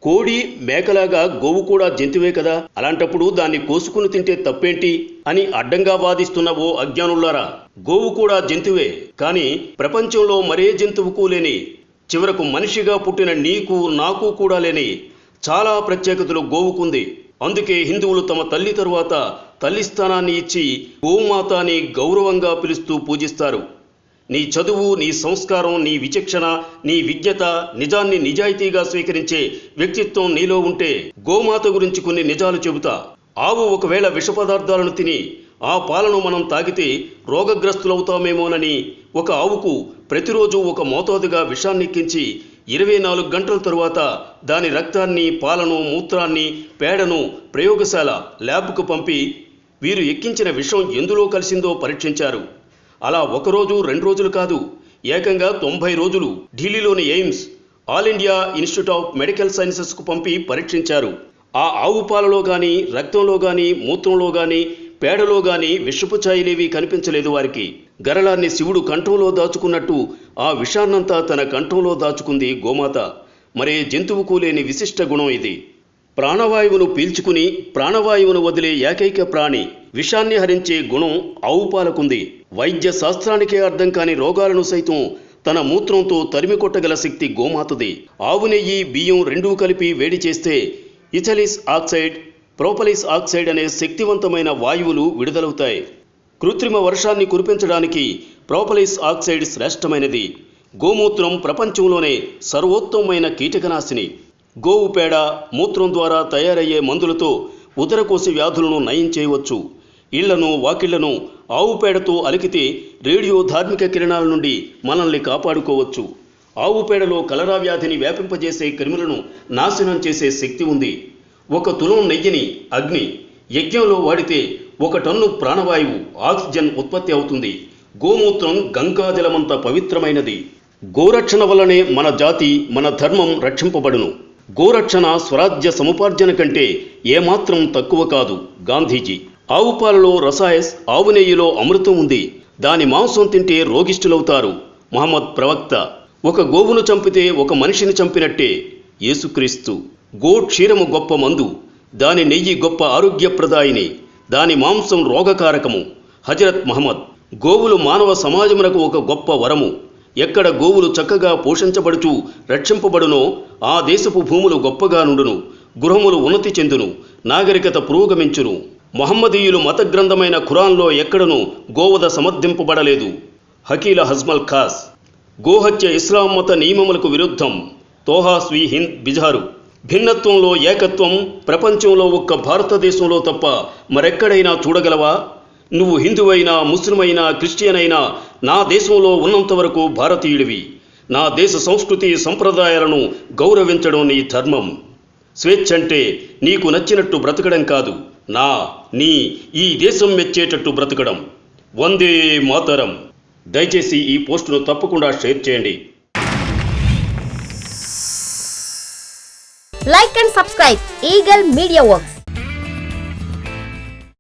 కోడి మేకలాగా గోవు కూడా జంతువే కదా, అలాంటప్పుడు దాన్ని కోసుకుని తింటే తప్పేంటి అని అడ్డంగా వాదిస్తున్న ఓ అజ్ఞానులారా, గోవు కూడా జంతువే, కానీ ప్రపంచంలో మరే జంతువుకు లేని, చివరకు మనిషిగా పుట్టిన నీకు నాకు కూడా లేని చాలా ప్రత్యేకతలు గోవుకుంది. అందుకే హిందువులు తమ తల్లి తరువాత తల్లి స్థానాన్ని ఇచ్చి గోమాత అని గౌరవంగా పిలుస్తూ పూజిస్తారు. నీ చదువు, నీ సంస్కారం, నీ విచక్షణ, నీ విజ్ఞత, నిజాన్ని నిజాయితీగా స్వీకరించే వ్యక్తిత్వం నీలో ఉంటే గోమాత గురించి కొన్ని నిజాలు చెబుతా. ఆవు ఒకవేళ విష పదార్థాలను తిని ఆ పాలను మనం తాగితే రోగగ్రస్తులవుతామేమోనని ఒక ఆవుకు ప్రతిరోజు ఒక మోతాదుగా విషాన్నెక్కించి 24 గంటల తరువాత దాని రక్తాన్ని, పాలను, మూత్రాన్ని, పేడను ప్రయోగశాల ల్యాబ్కు పంపి వీరు ఎక్కించిన విషం ఎందులో కలిసిందో పరీక్షించారు. అలా ఒకరోజు 2 రోజులు కాదు, ఏకంగా 90 రోజులు ఢిల్లీలోని AIIMS, All India Institute of Medical సైన్సెస్కు పంపి పరీక్షించారు. ఆ ఆవు పాలలో కానీ, రక్తంలో కానీ, మూత్రంలో కానీ, పేడలో కానీ విషపు ఛాయలేవి కనిపించలేదు వారికి. గరళాన్ని శివుడు కంఠంలో దాచుకున్నట్టు ఆ విషాన్నంతా తన కంఠంలో దాచుకుంది గోమాత. మరే జంతువుకు లేని విశిష్ట గుణం ఇది. ప్రాణవాయువును పీల్చుకుని ప్రాణవాయువును వదిలే ఏకైక ప్రాణి. విషాన్ని హరించే గుణం ఆవు పాలకుంది. వైద్య శాస్త్రానికే అర్థం కాని రోగాలను సైతం తన మూత్రంతో తరిమి కొట్టగల శక్తి గోమాతది. ఆవు నెయ్యి, బియ్యం రెండూ కలిపి వేడి చేస్తే ఇథలిస్ ఆక్సైడ్, ప్రోపలిస్ ఆక్సైడ్ అనే శక్తివంతమైన వాయువులు విడుదలవుతాయి. కృత్రిమ వర్షాన్ని కురిపించడానికి ప్రోపలిస్ ఆక్సైడ్ శ్రేష్టమైనది. గోమూత్రం ప్రపంచంలోనే సర్వోత్తమమైన కీటకనాశిని. గోవు పేడ, మూత్రం ద్వారా తయారయ్యే మందులతో ఉదరకోశ వ్యాధులను నయం చేయవచ్చు. ఇళ్లను, వాకిళ్లను ఆవు పేడతో అలికితే రేడియో ధార్మిక కిరణాల నుండి మనల్ని కాపాడుకోవచ్చు. ఆవు పేడలో కలరా వ్యాధిని వ్యాపింపజేసే క్రిములను నాశనం చేసే శక్తి ఉంది. 1 తులం నెయ్యిని అగ్ని యజ్ఞంలో వాడితే 1 టన్ను ప్రాణవాయువు, ఆక్సిజన్ ఉత్పత్తి అవుతుంది. గోమూత్రం గంగాజలమంత పవిత్రమైనది. గోరక్షణ వల్లనే మన జాతి, మన ధర్మం రక్షింపబడును. గోరక్షణ స్వరాజ్య సముపార్జన కంటే ఏమాత్రం తక్కువ కాదు. గాంధీజీ. ఆవు పాలలో రసాయస్, ఆవు నెయ్యిలో అమృతం ఉంది. దాని మాంసం తింటే రోగిష్ఠులవుతారు. మహమ్మద్ ప్రవక్త. 1 గోవును చంపితే 1 మనిషిని చంపినట్టే. యేసుక్రీస్తు. గో క్షీరము గొప్ప మందు, దాని నెయ్యి గొప్ప ఆరోగ్యప్రదాయిని, దాని మాంసం రోగకారకము. హజరత్ మహమ్మద్. గోవులు మానవ సమాజమునకు ఒక గొప్ప వరము. ఎక్కడ గోవులు చక్కగా పోషించబడుచు రక్షింపబడునో ఆ దేశపు భూములు గొప్పగా నుండును, గృహములు ఉన్నతి చెందును, నాగరికత పురోగమించును. మొహమ్మదీయులు మత గ్రంథమైన ఖురాన్లో ఎక్కడనూ గోవధ సమర్థింపబడలేదు. హకీల హజ్మల్ ఖాస్. గోహత్య ఇస్లాం మత నియమములకు విరుద్ధం. తోహాస్వి హింద్ బిజారు. భిన్నత్వంలో ఏకత్వం ప్రపంచంలో ఒక్క భారతదేశంలో తప్ప మరెక్కడైనా చూడగలవా? నువ్వు హిందువైనా, ముస్లిమైనా, క్రిస్టియన్ అయినా నా దేశంలో ఉన్నంత వరకు భారతీయుడివి. నా దేశ సంస్కృతి సంప్రదాయాలను గౌరవించడం నీ ధర్మం. స్వేచ్ఛ అంటే నీకు నచ్చినట్టు బ్రతకడం కాదు, నీ ఈ దేశం మెచ్చేటట్టు బ్రతకడం. వందే మాతరం. దయచేసి ఈ పోస్టును తప్పకుండా షేర్ చేయండి. Like and subscribe Eagle Media Works.